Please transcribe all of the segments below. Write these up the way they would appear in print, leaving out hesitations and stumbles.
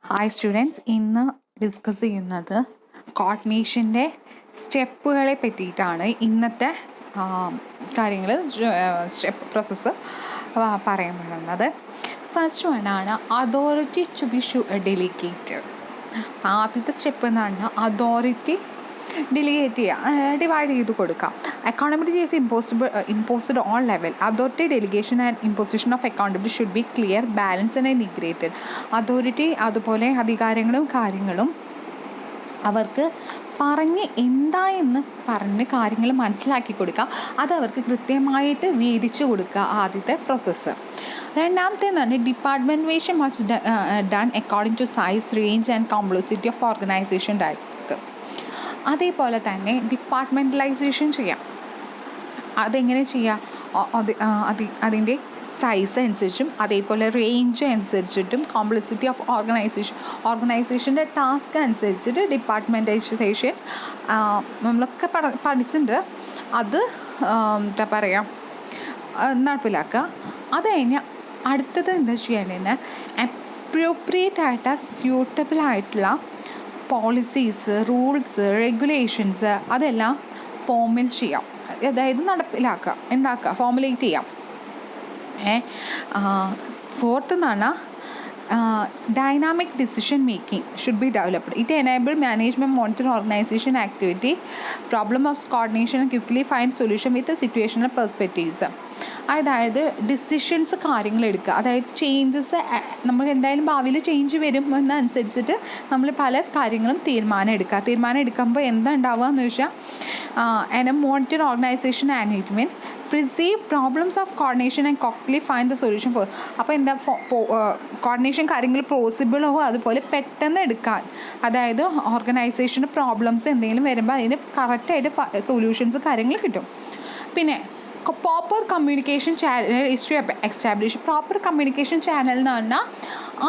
Hi students, ഇന്ന് discuss ചെയ്യുന്നത് കോർഡിനേഷൻ്റെ സ്റ്റെപ്പുകളെ പറ്റിയിട്ടാണ്. ഇന്നത്തെ കാര്യങ്ങൾ സ്റ്റെപ്പ് പ്രോസസ്സ് പറയുന്നത്. ഫസ്റ്റ് വണ്ണാണ് അതോറിറ്റി ടു ബി ഡെലിഗേറ്റഡ്. ആദ്യത്തെ സ്റ്റെപ്പ് എന്നാണ് അതോറിറ്റി ഡെലിഗേറ്റ് ചെയ്യുക, ഡിവൈഡ് ചെയ്ത് കൊടുക്കാം. Accountability is imposed on level. Authority delegation and imposition of accountability should be clear, balance and integrated. Authority അതുപോലെ അധികാരങ്ങളും കാര്യങ്ങളും അവർക്ക് പറഞ്ഞ് എന്തായെന്ന് പറഞ്ഞ് കാര്യങ്ങൾ മനസ്സിലാക്കി കൊടുക്കുക, അത് അവർക്ക് കൃത്യമായിട്ട് വീതിച്ചു കൊടുക്കുക. ആദ്യത്തെ പ്രോസസ്സ്. രണ്ടാമത്തേന്ന് പറഞ്ഞാൽ departmentation must done according to size, range and complexity of organisation task. അതേപോലെ തന്നെ ഡിപ്പാർട്ട്മെൻറ്റലൈസേഷൻ ചെയ്യാം. അതെങ്ങനെ ചെയ്യാം? അതിൻ്റെ സൈസ് അനുസരിച്ചും അതേപോലെ റേഞ്ച് അനുസരിച്ചിട്ടും കോംപ്ലക്സിറ്റി ഓഫ് ഓർഗനൈസേഷൻ്റെ ടാസ്ക് അനുസരിച്ചിട്ട് ഡിപ്പാർട്ട്മെൻറ്റൈസേഷൻ നമ്മളൊക്കെ പഠിച്ചിട്ടുണ്ട്. അത് എന്താ പറയുക, നടപ്പിലാക്കുക. അത് കഴിഞ്ഞാൽ അടുത്തത് എന്താ ചെയ്യേണ്ടതെന്ന് അപ്രോപ്രിയേറ്റ് ആയിട്ട് സ്യൂട്ടബിൾ ആയിട്ടുള്ള പോളിസീസ്, റൂൾസ്, റെഗുലേഷൻസ് അതെല്ലാം ഫോമിൽ ചെയ്യാം. അതായത് നടപ്പിലാക്കുക, ഫോമുലേറ്റ് ചെയ്യാം. ഫോർത്ത് എന്നാണ് dynamic decision making should be developed. It enable management monitor organisation activity, problem of coordination, quickly find solution with situational perspectives. അതായത് ഡിസിഷൻസ് കാര്യങ്ങൾ എടുക്കുക. അതായത് ചേഞ്ചസ് നമ്മൾ എന്തായാലും ഭാവിയിൽ ചേഞ്ച് വരും എന്നനുസരിച്ചിട്ട് നമ്മൾ പല കാര്യങ്ങളും തീരുമാനം എടുക്കുമ്പോൾ എന്താ ഉണ്ടാവുക എന്ന് ചോദിച്ചാൽ monitor organisation management perceive problems of coordination and quickly find the solution for. അപ്പോൾ എന്താ കോർഡിനേഷൻ കാര്യങ്ങൾ പോസിബിളോ അതുപോലെ പെട്ടെന്ന് എടുക്കാൻ, അതായത് ഓർഗനൈസേഷന് പ്രോബ്ലംസ് എന്തെങ്കിലും വരുമ്പോൾ അതിന് കറക്റ്റായിട്ട് സൊല്യൂഷൻസ് കാര്യങ്ങൾ കിട്ടും. പിന്നെ proper communication channel is to establish. Proper communication channel എന്ന് പറഞ്ഞാൽ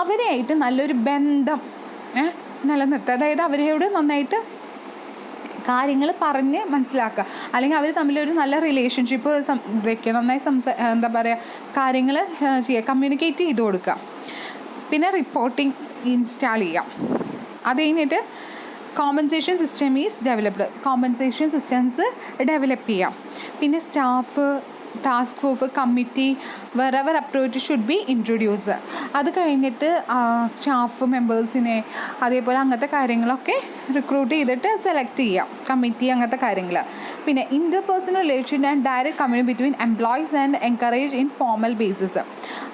അവരായിട്ട് നല്ലൊരു ബന്ധം നിലനിർത്തുക. അതായത് അവരോട് നന്നായിട്ട് കാര്യങ്ങൾ പറഞ്ഞ് മനസ്സിലാക്കുക, അല്ലെങ്കിൽ അവർ തമ്മിലൊരു നല്ല റിലേഷൻഷിപ്പ് വയ്ക്കുക, നന്നായി എന്താ പറയുക, കാര്യങ്ങൾ ചെയ്യുക, കമ്മ്യൂണിക്കേറ്റ് ചെയ്ത് കൊടുക്കുക. പിന്നെ റിപ്പോർട്ടിംഗ് ഇൻസ്റ്റാൾ ചെയ്യാം. അത് കഴിഞ്ഞിട്ട് compensation system is developed. Compensation systems develop ചെയ്യാം. പിന്നെ staff, task force, committee, wherever approach should be introduce. അത് കഴിഞ്ഞിട്ട് സ്റ്റാഫ് മെമ്പേഴ്സിനെ അതേപോലെ അങ്ങനത്തെ കാര്യങ്ങളൊക്കെ റിക്രൂട്ട് ചെയ്തിട്ട് സെലക്ട് ചെയ്യാം, കമ്മിറ്റി അങ്ങനത്തെ കാര്യങ്ങൾ. പിന്നെ interpersonal relation and direct communication between employees and encourage in formal basis.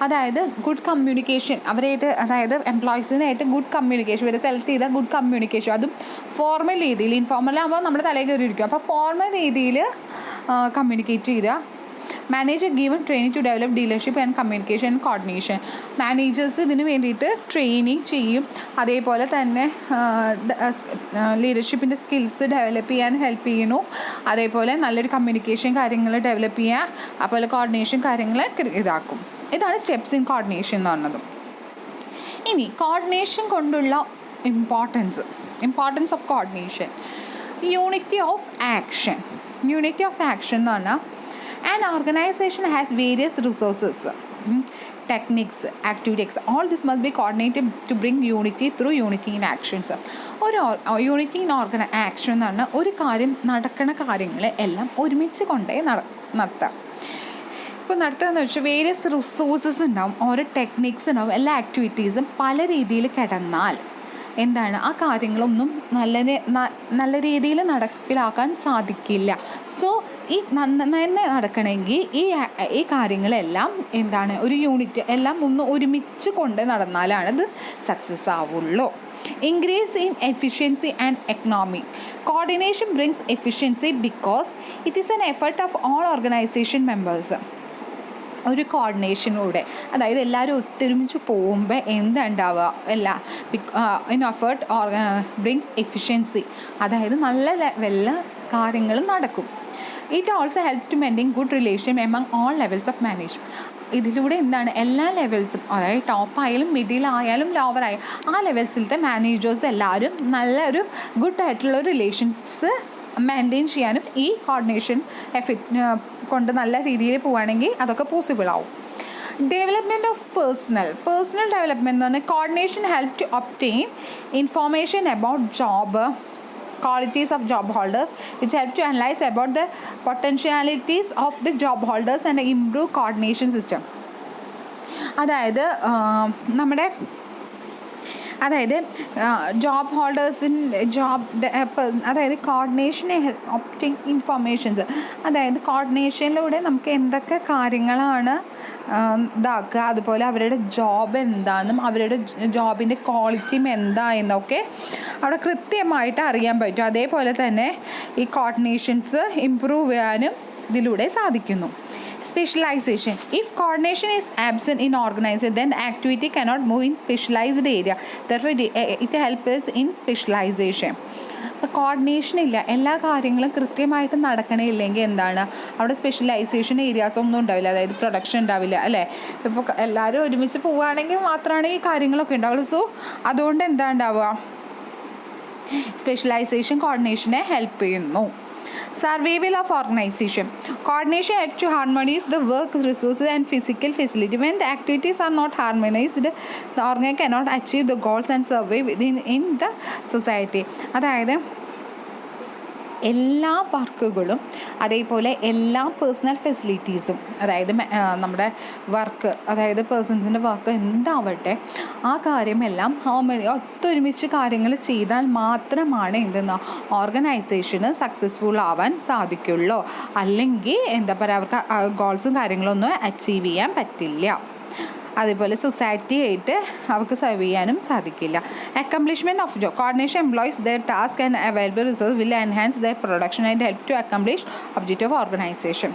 അതായത് ഗുഡ് കമ്മ്യൂണിക്കേഷൻ അവരായിട്ട്, അതായത് എംപ്ലോയീസിനായിട്ട് ഗുഡ് കമ്മ്യൂണിക്കേഷൻ, ഇവരെ സെലക്ട് ചെയ്താൽ ഗുഡ് കമ്മ്യൂണിക്കേഷൻ, അതും ഫോർമൽ രീതിയിൽ. ഇൻഫോർമലാകുമ്പോൾ നമ്മുടെ തലയിൽ കയറിയിരിക്കും. അപ്പോൾ ഫോർമൽ രീതിയിൽ കമ്മ്യൂണിക്കേറ്റ് ചെയ്താൽ. Manager given training to develop dealership and communication and coordination. Managers ഇതിന് വേണ്ടിയിട്ട് ട്രെയിനിങ് ചെയ്യും, അതേപോലെ തന്നെ ലീഡർഷിപ്പിൻ്റെ സ്കിൽസ് ഡെവലപ്പ് ചെയ്യാൻ ഹെൽപ്പ് ചെയ്യണു, അതേപോലെ നല്ലൊരു കമ്മ്യൂണിക്കേഷൻ കാര്യങ്ങൾ ഡെവലപ്പ് ചെയ്യാൻ, അതുപോലെ കോർഡിനേഷൻ കാര്യങ്ങൾ ഇതാക്കും. ഇതാണ് സ്റ്റെപ്സ് ഇൻ കോർഡിനേഷൻ എന്ന് പറഞ്ഞത്. ഇനി കോർഡിനേഷൻ കൊണ്ടുള്ള importance of coordination. Unity of action എന്ന് പറഞ്ഞാൽ an organization has various resources, techniques, activities. All this must be coordinated to bring unity through unity in actions. ഒരു യൂണിറ്റി ഇൻ ആക്ഷൻ എന്ന് പറഞ്ഞാൽ ഒരു കാര്യം നടക്കുന്ന കാര്യങ്ങളെ എല്ലാം ഒരുമിച്ച് കൊണ്ടേ നടത്താം. ഇപ്പോൾ നടത്തുകയെന്ന് വെച്ചാൽ വേരിയസ് റിസോഴ്സസ് ഉണ്ടാവും, ഓരോ ടെക്നിക്സ് ഉണ്ടാവും, എല്ലാ ആക്ടിവിറ്റീസും പല രീതിയിൽ കിടന്നാൽ എന്താണ് ആ കാര്യങ്ങളൊന്നും നല്ല രീതിയിൽ നടപ്പിലാക്കാൻ സാധിക്കില്ല. സോ ഈ നന്നായി നടക്കണമെങ്കിൽ ഈ കാര്യങ്ങളെല്ലാം എന്താണ് ഒരു യൂണിറ്റ് എല്ലാം ഒരുമിച്ച് കൊണ്ട് നടന്നാലാണ് ഇത് സക്സസ് ആവുള്ളൂ. Increase in efficiency and economy. Coordination brings efficiency because it is an effort of all organization members. ഒരു കോർഡിനേഷനിലൂടെ, അതായത് എല്ലാവരും ഒത്തൊരുമിച്ച് പോകുമ്പോൾ എന്താണ്ടാവുക, ഇൻ എഫേർട്ട് ബ്രിങ്സ് എഫിഷ്യൻസി, അതായത് നല്ല ലെവലിൽ കാര്യങ്ങൾ നടക്കും. It also help to maintain good relation among all levels of management. ഇതിലൂടെ എന്താണ് എല്ലാ ലെവൽസും, അതായത് ടോപ്പ് ആയാലും മിഡിൽ ആയാലും ലോവർ ആയാലും ആ ലെവൽസിലത്തെ മാനേജേഴ്സ് എല്ലാവരും നല്ലൊരു ഗുഡ് ആയിട്ടുള്ള റിലേഷൻസ് മെയിൻറ്റെയിൻ ചെയ്യാനും ഈ കോർഡിനേഷൻ കൊണ്ട് നല്ല രീതിയിൽ പോവുകയാണെങ്കിൽ അതൊക്കെ പോസിബിൾ ആവും. ഡെവലപ്മെൻറ്റ് ഓഫ് പേഴ്സണൽ ഡെവലപ്മെൻറ്റ് എന്ന് പറഞ്ഞാൽ coordination help to obtain information about job qualities of job holders which help to analyze about the potentialities of the job holders and improve coordination system. അതായത് job ഹോൾഡേഴ്സിൻ്റെ അതായത് കോർഡിനേഷനെ ഒപ്റ്റിംഗ് informations, അതായത് കോർഡിനേഷനിലൂടെ നമുക്ക് എന്തൊക്കെ കാര്യങ്ങളാണ് ഇതാക്കുക, അതുപോലെ അവരുടെ ജോബ് എന്താണെന്നും അവരുടെ ജോബിൻ്റെ ക്വാളിറ്റിയും എന്തായെന്നൊക്കെ അവിടെ കൃത്യമായിട്ട് അറിയാൻ പറ്റും. അതേപോലെ തന്നെ ഈ കോർഡിനേഷൻസ് ഇമ്പ്രൂവ് ചെയ്യാനും ഇതിലൂടെ സാധിക്കുന്നു. Specialization. If coordination is absent in organization, then activity cannot move in specialized area. Therefore, it helps us in specialization. അപ്പോൾ കോർഡിനേഷൻ ഇല്ല, എല്ലാ കാര്യങ്ങളും കൃത്യമായിട്ട് നടക്കണില്ലെങ്കിൽ എന്താണ് അവിടെ സ്പെഷ്യലൈസേഷൻ ഏരിയാസ് ഒന്നും ഉണ്ടാവില്ല, അതായത് പ്രൊഡക്ഷൻ ഉണ്ടാവില്ല അല്ലേ. ഇപ്പോൾ എല്ലാവരും ഒരുമിച്ച് പോവുകയാണെങ്കിൽ മാത്രമാണ് ഈ കാര്യങ്ങളൊക്കെ ഉണ്ടാവുള്ളൂ. സോ അതുകൊണ്ട് എന്താ ഉണ്ടാവുക, സ്പെഷ്യലൈസേഷൻ കോർഡിനേഷനെ ഹെൽപ്പ് ചെയ്യുന്നു. Survival of organization. Coordination helps to harmonize the work resources and physical facility. When the activities are not harmonized, the organ cannot achieve the goals and survive in the society. അതായത് എല്ലാ വർക്കുകളും അതേപോലെ എല്ലാ personal ഫെസിലിറ്റീസും, അതായത് നമ്മുടെ work, അതായത് പേഴ്സൺസിൻ്റെ work എന്താവട്ടെ ആ കാര്യമെല്ലാം ഒത്തൊരുമിച്ച് കാര്യങ്ങൾ ചെയ്താൽ മാത്രമാണ് എന്തെന്നാ ഓർഗനൈസേഷന് സക്സസ്ഫുൾ ആവാൻ സാധിക്കുള്ളൂ. അല്ലെങ്കിൽ എന്താ പറയുക, അവർക്ക് ഗോൾസും കാര്യങ്ങളൊന്നും അച്ചീവ് ചെയ്യാൻ പറ്റില്ല. അതേപോലെ സൊസൈറ്റി ആയിട്ട് അവർക്ക് സർവ് ചെയ്യാനും സാധിക്കില്ല. Accomplishment of job. Coordination employees their task and available resource will enhance their production and help to accomplish objective of organization.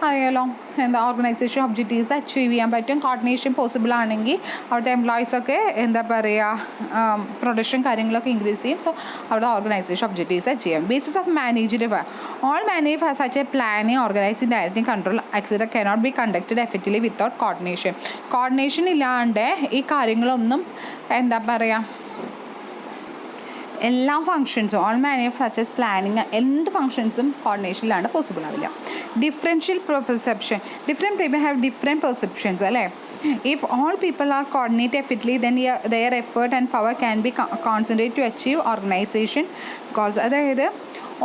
അറിയാലോ, എന്താ ഓർഗനൈസേഷൻ ഒബ്ജക്റ്റീവ്സ് അച്ചീവ് ചെയ്യാൻ പറ്റും. കോർഡിനേഷൻ പോസിബിൾ ആണെങ്കിൽ അവിടുത്തെ എംപ്ലോയീസൊക്കെ എന്താ പറയുക പ്രൊഡക്ഷൻ കാര്യങ്ങളൊക്കെ ഇൻക്രീസ് ചെയ്യും. സോ അവിടെ ഓർഗനൈസേഷൻ ഒബ്ജക്റ്റീവ്സ് അച്ചീവ് ചെയ്യും. Basis of manager. All management has such a planning, organizing, directing, control, etc. cannot be conducted effectively without coordination. Coordination ഇല്ലാണ്ട് ഈ കാര്യങ്ങളൊന്നും എന്താ പറയുക എല്ലാ ഫങ്ഷൻസും all manner such as planning എന്ത് ഫങ്ഷൻസും കോർഡിനേഷനിലാണ് പോസിബിൾ ആവില്ല. Differential perception. Different people have different perceptions അല്ലേ. If all people are coordinated effectively, then their effort and power can be concentrated to achieve organization goals. അതായത്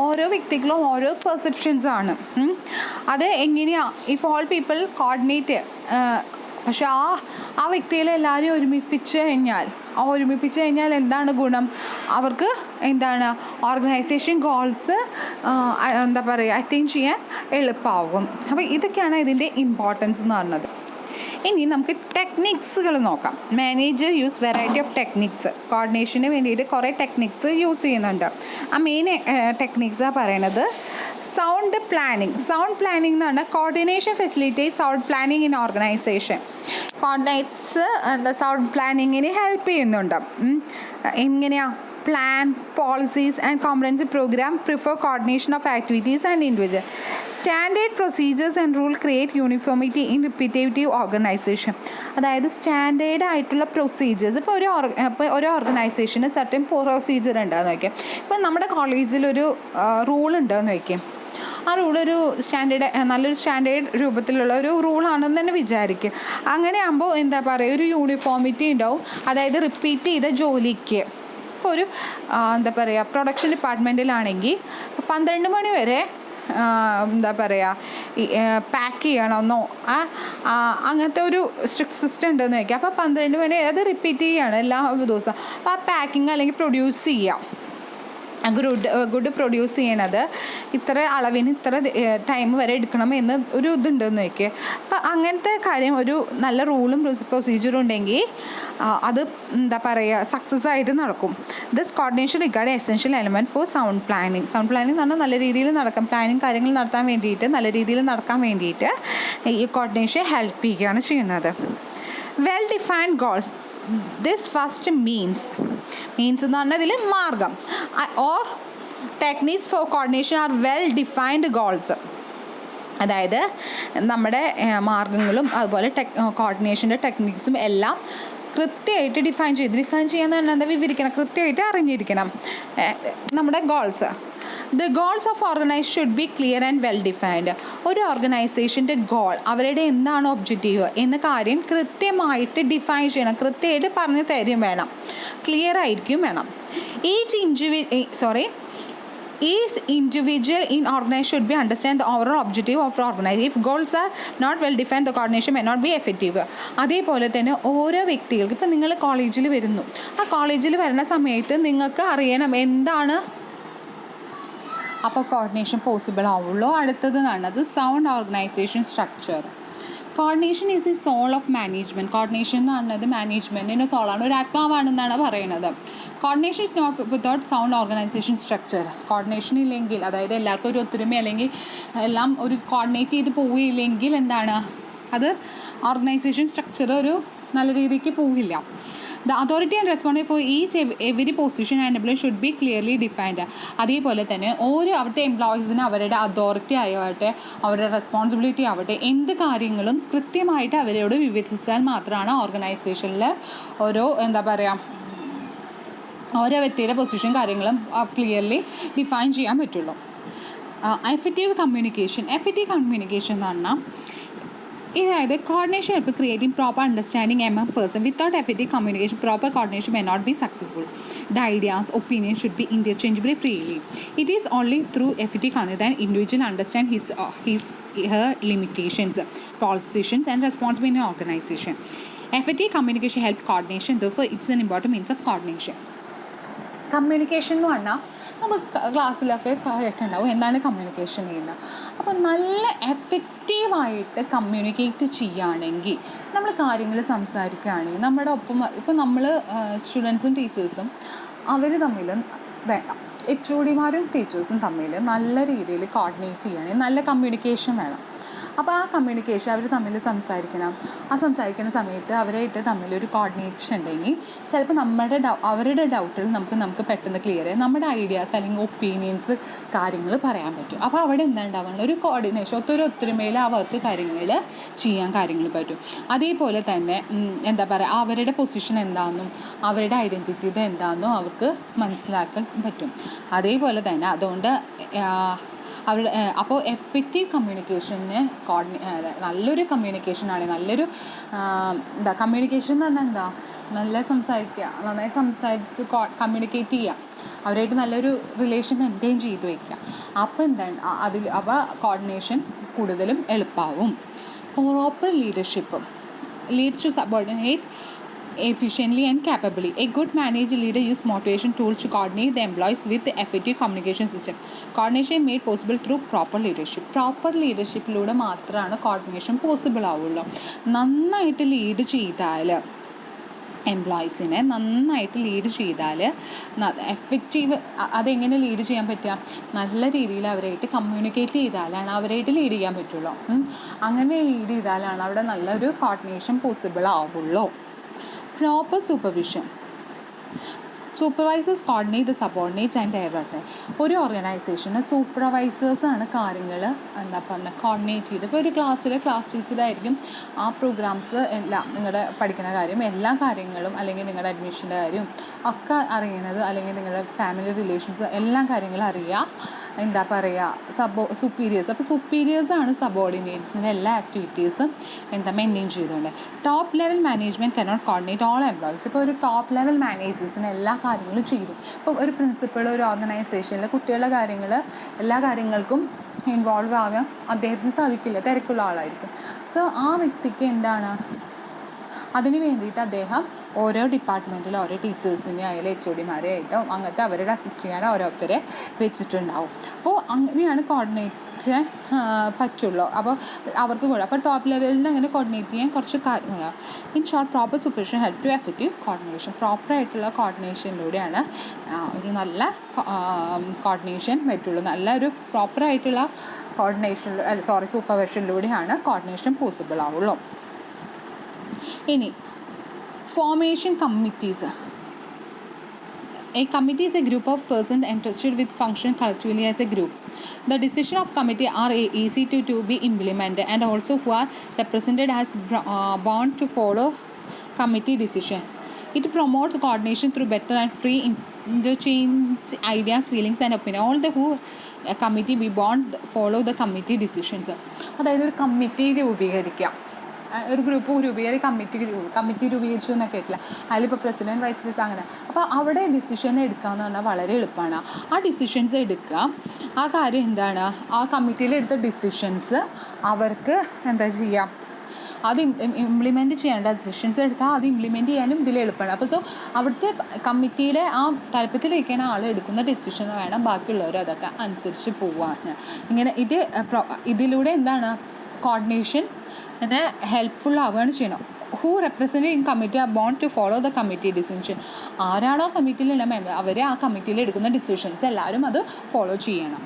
ഓരോ വ്യക്തികളും ഓരോ perceptions ആണ്. അത് എങ്ങനെയാണ് ഇഫ് ഓൾ പീപ്പിൾ കോർഡിനേറ്റ്, പക്ഷെ ആ വ്യക്തികളെ എല്ലാവരും ഒരുമിപ്പിച്ച് കഴിഞ്ഞാൽ എന്താണ് ഗുണം, അവർക്ക് എന്താണ് ഓർഗനൈസേഷൻ ഗോൾസ് എന്താ പറയുക അറ്റൈൻ ചെയ്യാൻ എളുപ്പമാകും. അപ്പോൾ ഇതൊക്കെയാണ് ഇതിൻ്റെ ഇമ്പോർട്ടൻസ് എന്ന് പറഞ്ഞത്. ഇനി നമുക്ക് ടെക്നിക്സുകൾ നോക്കാം. Manager use variety of techniques. കോർഡിനേഷന് വേണ്ടിയിട്ട് കുറേ ടെക്നിക്സ് യൂസ് ചെയ്യുന്നുണ്ട്. ആ മെയിൻ ടെക്നിക്സാണ് പറയണത് സൗണ്ട് പ്ലാനിങ്. സൗണ്ട് പ്ലാനിങ് എന്ന് പറഞ്ഞാൽ coordination facilitate sound planning in organisation. Coordinates എന്താ സൗണ്ട് പ്ലാനിങ്ങിന് ഹെൽപ്പ് ചെയ്യുന്നുണ്ട്. എങ്ങനെയാണ് plan, policies and comprehensive program prefer coordination of activities and individual. Standard procedures and rule create uniformity in repetitive organization. അതായത് standard ആയിട്ടുള്ള procedures ഇപ്പോൾ ഒരു ഓർഗനൈസേഷന് certain procedure ഉണ്ടാകുന്ന വയ്ക്കാം. ഇപ്പോൾ നമ്മുടെ കോളേജിലൊരു റൂൾ ഉണ്ടെന്ന് വയ്ക്കാം. ആ റൂളൊരു നല്ലൊരു സ്റ്റാൻഡേർഡ് രൂപത്തിലുള്ള ഒരു റൂളാണെന്ന് തന്നെ വിചാരിക്കും. അങ്ങനെ ആകുമ്പോൾ എന്താ പറയുക ഒരു യൂണിഫോമിറ്റി ഉണ്ടാവും. അതായത് റിപ്പീറ്റ് ചെയ്ത ജോലിക്ക് ഇപ്പോൾ ഒരു എന്താ പറയുക പ്രൊഡക്ഷൻ ഡിപ്പാർട്ട്മെൻറ്റിലാണെങ്കിൽ 12 മണി വരെ എന്താ പറയുക പാക്ക് ചെയ്യണമെന്നോ അങ്ങനത്തെ ഒരു സ്ട്രിക്റ്റ് സിസ്റ്റം ഉണ്ടെന്ന് വയ്ക്കുക. അപ്പോൾ 12 മണി അത് റിപ്പീറ്റ് ചെയ്യുകയാണ് എല്ലാ ദിവസവും. അപ്പോൾ ആ പാക്കിങ് അല്ലെങ്കിൽ പ്രൊഡ്യൂസ് ചെയ്യാം, ഗുഡ് പ്രൊഡ്യൂസ് ചെയ്യണത് ഇത്ര അളവിന് ഇത്ര ടൈം വരെ എടുക്കണം എന്ന് ഒരു ഇതുണ്ടെന്ന് വയ്ക്കുക. അപ്പം അങ്ങനത്തെ കാര്യം ഒരു നല്ല റൂളും പ്രൊസീജിയറും ഉണ്ടെങ്കിൽ അത് എന്താ പറയുക സക്സസ് ആയിട്ട് നടക്കും. This coordination regard essential element for sound planning. Sound planning എന്ന് പറഞ്ഞാൽ നല്ല രീതിയിൽ നടക്കാം, പ്ലാനിങ് കാര്യങ്ങൾ നടത്താൻ വേണ്ടിയിട്ട് നല്ല രീതിയിൽ നടക്കാൻ വേണ്ടിയിട്ട് ഈ കോർഡിനേഷൻ ഹെൽപ്പ് ചെയ്യുകയാണ് ചെയ്യുന്നത്. Well defined goals. This first means എന്ന് പറഞ്ഞതിൽ മാർഗം or techniques for coordination are well defined goals. അതായത് നമ്മുടെ മാർഗങ്ങളും അതുപോലെ കോർഡിനേഷൻ്റെ ടെക്നിക്സും എല്ലാം കൃത്യമായിട്ട് ഡിഫൈൻ ചെയ്യാന്ന് പറഞ്ഞാൽ എന്താ വിവരിക്കണം, കൃത്യമായിട്ട് അറിഞ്ഞിരിക്കണം നമ്മുടെ goals. The goals of organise should be clear and well defined. ഒരു ഓർഗനൈസേഷൻ്റെ ഗോൾ, അവരുടെ എന്താണ് ഒബ്ജക്റ്റീവ് എന്ന കാര്യം കൃത്യമായിട്ട് ഡിഫൈൻ ചെയ്യണം, കൃത്യമായിട്ട് പറഞ്ഞു തരും വേണം, ക്ലിയർ ആയിരിക്കും വേണം. Each individual in organization should be understand the overall objective of the organization. If goals are not well defined, the coordination may not be effective. അതേപോലെ തന്നെ ഓരോ വ്യക്തികൾക്ക്, ഇപ്പം നിങ്ങൾ കോളേജിൽ വരുന്നു, ആ കോളേജിൽ വരുന്ന സമയത്ത് നിങ്ങൾക്ക് അറിയണം എന്താണ്, അപ്പോൾ കോർഡിനേഷൻ പോസിബിൾ ആവുള്ളൂ. അടുത്തത് കാണുന്നത് sound organization structure. Coordination is the soul of management. Coordination എന്ന് പറയുന്നത് മാനേജ്മെൻറ്റിൻ്റെ സോളാണ്, ഒരു ആത്മാവാണെന്നാണ് പറയുന്നത്. Coordination is not without sound organization structure. Coordination ഇല്ലെങ്കിൽ, അതായത് എല്ലാവർക്കും ഒരു ഒത്തൊരുമ അല്ലെങ്കിൽ എല്ലാം ഒരു കോർഡിനേറ്റ് ചെയ്ത് പോവുകയില്ലെങ്കിൽ എന്താണ്, അത് ഓർഗനൈസേഷൻ സ്ട്രക്ചർ ഒരു നല്ല രീതിക്ക് പോവില്ല. The authority and responsibility for each every position and employee should be clearly defined. അതേപോലെ തന്നെ ഓരോ അവിടുത്തെ എംപ്ലോയീസിന് അവരുടെ അതോറിറ്റി ആവട്ടെ, അവരുടെ റെസ്പോൺസിബിലിറ്റി ആവട്ടെ, എന്ത് കാര്യങ്ങളും കൃത്യമായിട്ട് അവരോട് വിവരിച്ചാൽ മാത്രമാണ് ഓർഗനൈസേഷനിൽ ഓരോ ഓരോ വ്യക്തിയുടെ പൊസിഷൻ കാര്യങ്ങളും ക്ലിയർലി ഡിഫൈൻ ചെയ്യാൻ പറ്റുള്ളൂ. എഫക്റ്റീവ് കമ്മ്യൂണിക്കേഷൻ എന്ന് പറഞ്ഞാൽ അതായത് coordination help creating proper understanding among person. Without effective communication proper coordination may not be successful. The ideas opinion should be interchangeably freely. It is only through effective communication than individual understand her limitations, positions and responsibility in organization. Effective communication help coordination, therefore it's an important means of coordination. Communication എന്ന് പറഞ്ഞാൽ നമ്മൾ ക്ലാസ്സിലൊക്കെ കേട്ടിട്ടുണ്ടാവും എന്താണ് communication ചെയ്യുന്നത്. അപ്പോൾ നല്ല എഫക്റ്റീവായിട്ട് കമ്മ്യൂണിക്കേറ്റ് ചെയ്യുകയാണെങ്കിൽ, നമ്മൾ കാര്യങ്ങൾ സംസാരിക്കുകയാണെങ്കിൽ, നമ്മുടെ ഒപ്പം ഇപ്പോൾ നമ്മൾ സ്റ്റുഡൻസും ടീച്ചേഴ്സും അവർ തമ്മിൽ വേണം, HODമാരും ടീച്ചേഴ്സും തമ്മിൽ നല്ല രീതിയിൽ കോർഡിനേറ്റ് ചെയ്യുകയാണെങ്കിൽ നല്ല കമ്മ്യൂണിക്കേഷൻ വേണം. അപ്പോൾ ആ കമ്മ്യൂണിക്കേഷൻ അവർ തമ്മിൽ സംസാരിക്കണം. ആ സംസാരിക്കുന്ന സമയത്ത് അവരായിട്ട് തമ്മിലൊരു കോർഡിനേഷൻ ഉണ്ടെങ്കിൽ ചിലപ്പോൾ അവരുടെ ഡൗട്ടുകൾ നമുക്ക് പെട്ടെന്ന് ക്ലിയർ ചെയ്യാം, നമ്മുടെ ഐഡിയാസ് അല്ലെങ്കിൽ ഒപ്പീനിയൻസ് കാര്യങ്ങൾ പറയാൻ പറ്റും. അപ്പോൾ അവിടെ എന്താ ഉണ്ടാവുക, ഒരു കോർഡിനേഷൻ, ഒത്തൊരുമയിൽ ആ വർക്ക് കാര്യങ്ങൾ ചെയ്യാൻ പറ്റും. അതേപോലെ തന്നെ അവരുടെ പൊസിഷൻ എന്താണെന്നും അവരുടെ ഐഡൻറ്റിറ്റി ഇത് എന്താണെന്നും അവർക്ക് മനസ്സിലാക്കാൻ പറ്റും. അതേപോലെ തന്നെ അതുകൊണ്ട് അപ്പോൾ എഫക്റ്റീവ് കമ്മ്യൂണിക്കേഷന് നല്ലൊരു കമ്മ്യൂണിക്കേഷനാണ്. നല്ലൊരു കമ്മ്യൂണിക്കേഷൻ എന്ന് പറഞ്ഞാൽ നന്നായി സംസാരിച്ച് കമ്മ്യൂണിക്കേറ്റ് ചെയ്യുക, അവരായിട്ട് നല്ലൊരു റിലേഷൻ മെയിൻറ്റെയിൻ ചെയ്ത് വയ്ക്കുക. അപ്പോൾ അപ്പോൾ കോർഡിനേഷൻ കൂടുതലും എളുപ്പമാവും. Proper leadership leads to subordinate efficiently and capably. A good manager leader use motivation tools to coordinate the employees with the effective communication system. Coordination made possible through proper leadership. Proper leadershipലൂടെ മാത്രമാണ് coordination possible ആവുള്ളൂ. നന്നായിട്ട് lead ചെയ്താൽ, എംപ്ലോയീസിനെ നന്നായിട്ട് lead ചെയ്താൽ effective, അതെങ്ങനെ lead ചെയ്യാൻ പറ്റുക, നല്ല രീതിയിൽ അവരായിട്ട് കമ്മ്യൂണിക്കേറ്റ് ചെയ്താലാണ് അവരായിട്ട് ലീഡ് ചെയ്യാൻ പറ്റുള്ളൂ. അങ്ങനെ ലീഡ് ചെയ്താലാണ് അവിടെ നല്ലൊരു കോർഡിനേഷൻ പോസിബിൾ ആവുള്ളൂ. Proper supervision. Supervisors coordinate the subordinates and director. ഒരു ഓർഗനൈസേഷന് സൂപ്പർവൈസേഴ്സാണ് കാര്യങ്ങൾ കോർഡിനേറ്റ് ചെയ്ത്. ഇപ്പോൾ ഒരു ക്ലാസ് ടീച്ചറായിരിക്കും ആ പ്രോഗ്രാംസ് എല്ലാം, നിങ്ങളുടെ പഠിക്കുന്ന കാര്യം എല്ലാ കാര്യങ്ങളും, അല്ലെങ്കിൽ നിങ്ങളുടെ അഡ്മിഷൻ്റെ കാര്യം ഒക്കെ അറിയണത്, അല്ലെങ്കിൽ നിങ്ങളുടെ ഫാമിലി റിലേഷൻസ് എല്ലാ കാര്യങ്ങളും അറിയുക. സുപ്പീരിയേഴ്സ്. അപ്പോൾ സുപ്പീരിയേഴ്സാണ് സബോർഡിനേറ്റ്സിൻ്റെ എല്ലാ ആക്ടിവിറ്റീസും മെയിൻറ്റെയിൻ ചെയ്തുകൊണ്ട്. Top level management cannot coordinate all employees. ഇപ്പോൾ ഒരു ടോപ്പ് ലെവൽ മാനേജേഴ്സിന് എല്ലാ കാര്യങ്ങളും ചെയ്യും. ഇപ്പോൾ ഒരു പ്രിൻസിപ്പൾ ഒരു ഓർഗനൈസേഷനിൽ കുട്ടികളുടെ കാര്യങ്ങൾ എല്ലാ കാര്യങ്ങൾക്കും ഇൻവോൾവ് ആവാൻ അദ്ദേഹത്തിന് സാധിക്കില്ല, തിരക്കുള്ള ആളായിരിക്കും. സോ ആ വ്യക്തിക്ക് അതിന് വേണ്ടിയിട്ട് അദ്ദേഹം ഓരോ ഡിപ്പാർട്ട്മെൻറ്റിൽ ഓരോ ടീച്ചേഴ്സിനെ ആയാലും HODമാരെ ആയിട്ടോ അങ്ങനത്തെ അവരുടെ അസിസ്റ്റ് ചെയ്യാൻ ഓരോരുത്തരെ വെച്ചിട്ടുണ്ടാവും. അപ്പോൾ അങ്ങനെയാണ് കോർഡിനേറ്റ് ചെയ്യാൻ പറ്റുള്ളൂ. അപ്പോൾ അവർക്ക് കൂടെ അപ്പോൾ ടോപ്പ് ലെവലിൽ അങ്ങനെ കോർഡിനേറ്റ് ചെയ്യാൻ കുറച്ച് കാര്യങ്ങളാണ്. In short, proper supervision help to effective coordination. പ്രോപ്പറായിട്ടുള്ള കോർഡിനേഷനിലൂടെയാണ് ഒരു നല്ല കോർഡിനേഷൻ പറ്റുള്ളൂ. നല്ലൊരു പ്രോപ്പറായിട്ടുള്ള സൂപ്പർവിഷനിലൂടെയാണ് കോർഡിനേഷൻ പോസിബിൾ ആവുള്ളൂ. ഇനി formation committees. A committee is a group of persons entrusted with function collectively as a group. The decision of committee are easy to be implemented and also who are represented as bound to follow committee decision. It promotes coordination through better and free interchange ideas, feelings and opinion. All the who committee we bond follow the committee decisions. അതായത് ഒരു committee രൂപീകരിക്കുക, ഒരു group committee രൂപീകരിച്ചു എന്നൊക്കെ കേട്ടില്ല. അതിലിപ്പോൾ president, vice president അങ്ങനെ. അപ്പോൾ അവിടെ ഡിസിഷൻ എടുക്കുകയെന്ന് പറഞ്ഞാൽ വളരെ എളുപ്പമാണ്. ആ ഡിസിഷൻസ് എടുക്കുക, ആ കാര്യം എന്താണ്, ആ കമ്മിറ്റിയിൽ എടുത്ത ഡിസിഷൻസ് അവർക്ക് എന്താ ചെയ്യുക, അത് ഇംപ്ലിമെൻറ്റ് ചെയ്യേണ്ട ഡിസിഷൻസ് എടുത്താൽ അത് ഇംപ്ലിമെൻറ്റ് ചെയ്യാനും ഇതിൽ എളുപ്പമാണ്. അപ്പോൾ അവിടുത്തെ കമ്മിറ്റിയിലെ ആ താല്പര്യത്തിലിരിക്കുന്ന ആൾ എടുക്കുന്ന ഡിസിഷൻ വേണം ബാക്കിയുള്ളവർ അതൊക്കെ അനുസരിച്ച് പോവാൻ. ഇങ്ങനെ ഇതിലൂടെ എന്താണ് കോർഡിനേഷൻ ഹെൽപ്ഫുൾ ആവുകയാണ് ചെയ്യണം. Who represent in committee are bond to follow the committee decision. ആരാണോ കമ്മിറ്റിയിലുള്ള മെമ്പർ അവരെ ആ കമ്മിറ്റിയിൽ എടുക്കുന്ന ഡിസിഷൻസ് എല്ലാവരും അത് ഫോളോ ചെയ്യണം.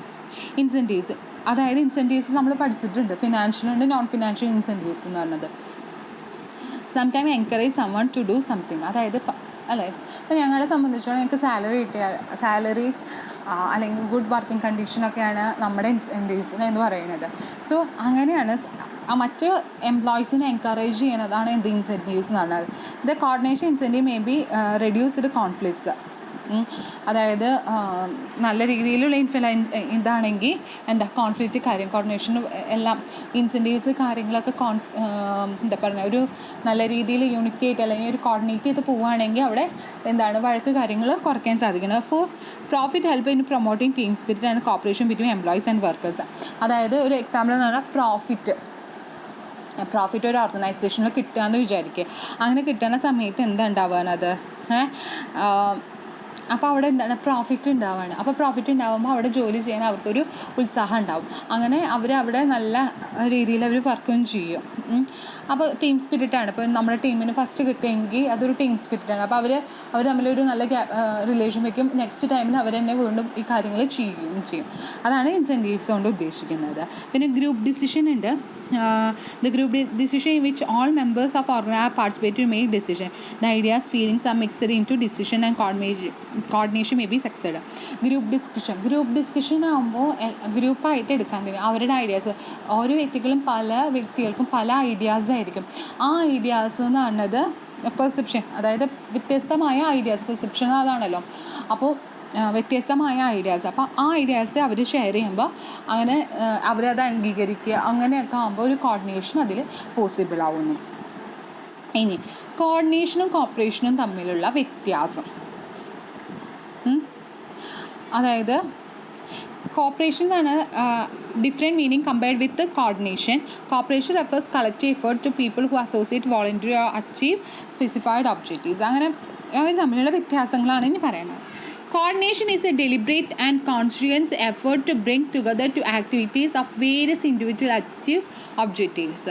ഇൻസെൻറ്റീവ്സ്, അതായത് ഇൻസെൻറ്റീവ്സ് നമ്മൾ പഠിച്ചിട്ടുണ്ട്, ഫിനാൻഷ്യൽ ഉണ്ട്, നോൺ ഫിനാൻഷ്യൽ ഇൻസെൻറ്റീവ്സ് എന്ന് പറഞ്ഞത്. Sometime encourage someone to do something, അതായത് അല്ലേ, ഇപ്പോൾ ഞങ്ങളെ സംബന്ധിച്ചോളം ഞങ്ങൾക്ക് സാലറി അല്ലെങ്കിൽ ഗുഡ് വർക്കിംഗ് കണ്ടീഷനൊക്കെയാണ് നമ്മുടെ ഇൻസെൻറ്റീവ്സ് എന്ന് പറയുന്നത്. സോ അങ്ങനെയാണ് മറ്റ് എംപ്ലോയീസിനെ എൻകറേജ് ചെയ്യുന്നതാണ് എന്ത് ഇൻസെൻറ്റീവ്സ് എന്ന് പറഞ്ഞത്. The coordination incentive may be reduced conflicts, അതായത് നല്ല രീതിയിലുള്ള ഇതാണെങ്കിൽ എന്താ കോൺഫ്ലിക്റ്റ് കാര്യം കോർഡിനേഷനും എല്ലാം ഇൻസെൻറ്റീവ്സ് കാര്യങ്ങളൊക്കെ എന്താ പറയുക ഒരു നല്ല രീതിയിൽ യൂണിറ്റ് ആയിട്ട് അല്ലെങ്കിൽ ഒരു കോർഡിനേറ്റ് ചെയ്ത് പോവുകയാണെങ്കിൽ അവിടെ എന്താണ് വഴക്ക് കാര്യങ്ങൾ കുറയ്ക്കാൻ സാധിക്കണം. For profit help in promoting team spirit and cooperation between employees and workers. അതായത് ഒരു എക്സാമ്പിൾ എന്ന് പറഞ്ഞാൽ പ്രോഫിറ്റ് ഒരു ഓർഗനൈസേഷനിൽ കിട്ടുകയെന്ന് വിചാരിക്കുക. അങ്ങനെ കിട്ടുന്ന സമയത്ത് എന്താ ഉണ്ടാവാനത് അപ്പോൾ അവിടെ എന്താണ് പ്രോഫിറ്റ് ഉണ്ടാവുകയാണ്. അപ്പോൾ പ്രോഫിറ്റ് ഉണ്ടാകുമ്പോൾ അവിടെ ജോലി ചെയ്യാൻ അവർക്കൊരു ഉത്സാഹം ഉണ്ടാവും. അങ്ങനെ അവിടെ നല്ല രീതിയിൽ അവർ വർക്കും ചെയ്യും. അപ്പോൾ ടീം സ്പിരിറ്റാണ്. ഇപ്പോൾ നമ്മുടെ ടീമിന് ഫസ്റ്റ് കിട്ടുമെങ്കിൽ അതൊരു ടീം സ്പിരിറ്റാണ്. അപ്പോൾ അവർ തമ്മിലൊരു നല്ല റിലേഷൻ വയ്ക്കും. നെക്സ്റ്റ് ടൈമിന് അവർ തന്നെ വീണ്ടും ഈ കാര്യങ്ങൾ ചെയ്യും. അതാണ് ഇൻസെൻറ്റീവ്സ് കൊണ്ട് ഉദ്ദേശിക്കുന്നത്. പിന്നെ ഗ്രൂപ്പ് ഡിസിഷൻ ഉണ്ട്. The group decision in which all members of organization participate to make decision. The ideas, feelings are mixed into decision and coordination may be succeeded. Group discussion ആകുമ്പോൾ ഗ്രൂപ്പായിട്ട് എടുക്കാൻ തരും അവരുടെ ഐഡിയാസ്. ഓരോ വ്യക്തികൾക്കും പല ഐഡിയാസ് ആയിരിക്കും. ആ ഐഡിയാസ് എന്ന് പറഞ്ഞത് പെർസെപ്ഷൻ, അതായത് വ്യത്യസ്തമായ ഐഡിയാസ്, പെർസെപ്ഷൻ അതാണല്ലോ. അപ്പോൾ വ്യത്യസ്തമായ ഐഡിയാസ്, അപ്പോൾ ആ ഐഡിയാസ് അവർ ഷെയർ ചെയ്യുമ്പോൾ അങ്ങനെ അവരത് അംഗീകരിക്കുക, അങ്ങനെയൊക്കെ ആകുമ്പോൾ ഒരു കോർഡിനേഷൻ അതിൽ പോസിബിൾ ആവുന്നു. ഇനി കോർഡിനേഷനും കോപ്പറേഷനും തമ്മിലുള്ള വ്യത്യാസം, അതായത് കോപ്പറേഷൻ എന്നാണ് different meaning compared with coordination. Cooperation refers collective effort to people who associate voluntary or achieve specified objectives. അങ്ങനെ അവർ തമ്മിലുള്ള വ്യത്യാസങ്ങളാണ് ഇനി പറയുന്നത്. Coordination is a deliberate and conscious effort to bring together two activities of various individual achieve objectives.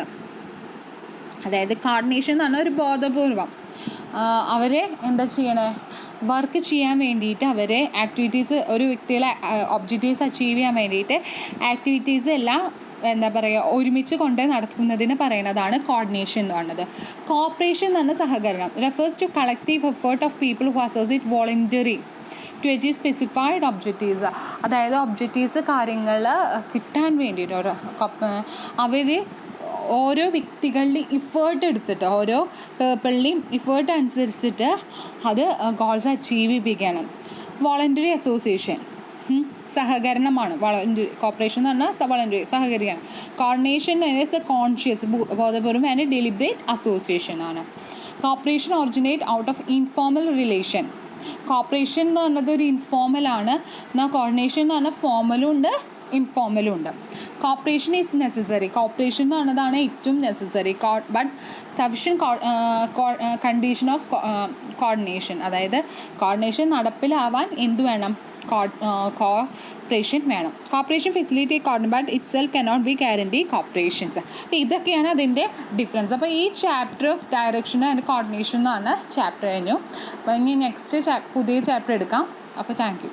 അതായത് coordination എന്ന് പറഞ്ഞാൽ ഒരു ബോധപൂർവം അവരെ എന്താ ചെയ്യണേ, വർക്ക് ചെയ്യാൻ വേണ്ടിയിട്ട് അവരെ ആക്ടിവിറ്റീസ് ഒരു വ്യക്തിയിലെ ഒബ്ജക്റ്റീവ്സ് അച്ചീവ് ചെയ്യാൻ വേണ്ടിയിട്ട് ആക്ടിവിറ്റീസ് എല്ലാം എന്താ പറയുക ഒരുമിച്ച് കൊണ്ട് നടത്തുന്നതിന് പറയുന്നതാണ് കോർഡിനേഷൻ എന്ന് പറയുന്നത്. കോപ്പറേഷൻ എന്ന് പറഞ്ഞ സഹകരണം refers to collective effort of people who associate voluntary to achieve specified objectives. അതായത് ഒബ്ജക്റ്റീവ്സ് കാര്യങ്ങൾ കിട്ടാൻ വേണ്ടിയിട്ട് അവർ ഓരോ വ്യക്തികളുടെയും ഇഫേർട്ട് എടുത്തിട്ട് ഓരോ പീപ്പിളിൻ്റെയും ഇഫേർട്ട് അനുസരിച്ചിട്ട് അത് ഗോൾസ് അച്ചീവ് ചെയ്യിപ്പിക്കണം. വോളണ്ടറി അസോസിയേഷൻ സഹകരണമാണ്. കോപ്പറേഷൻ എന്ന് പറഞ്ഞാൽ വോളണ്ടറി സഹകരിക്കണം. കോർഡിനേഷൻ ഈസ് എ കോൺഷ്യസ് ബോധപൂർവം ആൻഡ് ഡെലിബറേറ്റ് അസോസിയേഷൻ ആണ്. Corporation originate out of informal relation. Corporation എന്ന് പറഞ്ഞത് ഒരു ഇൻഫോർമലാണ്, എന്നാൽ കോർഡിനേഷൻ എന്ന് പറഞ്ഞാൽ ഫോർമലും ഉണ്ട് ഇൻഫോർമലും ഉണ്ട്. Corporation is necessary. കോപ്പറേഷൻ എന്ന് പറഞ്ഞതാണ് ഏറ്റവും necessary but sufficient condition of coordination. അതായത് കോർഡിനേഷൻ നടപ്പിലാവാൻ എന്ത് വേണം, കോപ്പറേഷൻ വേണം. Corporation facility coordination but it self cannot be guarantee cooperations. അപ്പോൾ ഇതൊക്കെയാണ് അതിൻ്റെ ഡിഫറൻസ്. അപ്പോൾ ഈ ചാപ്റ്റർ ഡയറക്ഷൻ ആൻഡ് കോർഡിനേഷൻ എന്ന് പറഞ്ഞ ചാപ്റ്റർ കഴിഞ്ഞു. അപ്പോൾ ഇനി നെക്സ്റ്റ് പുതിയ ചാപ്റ്റർ എടുക്കാം. അപ്പോൾ താങ്ക് യു.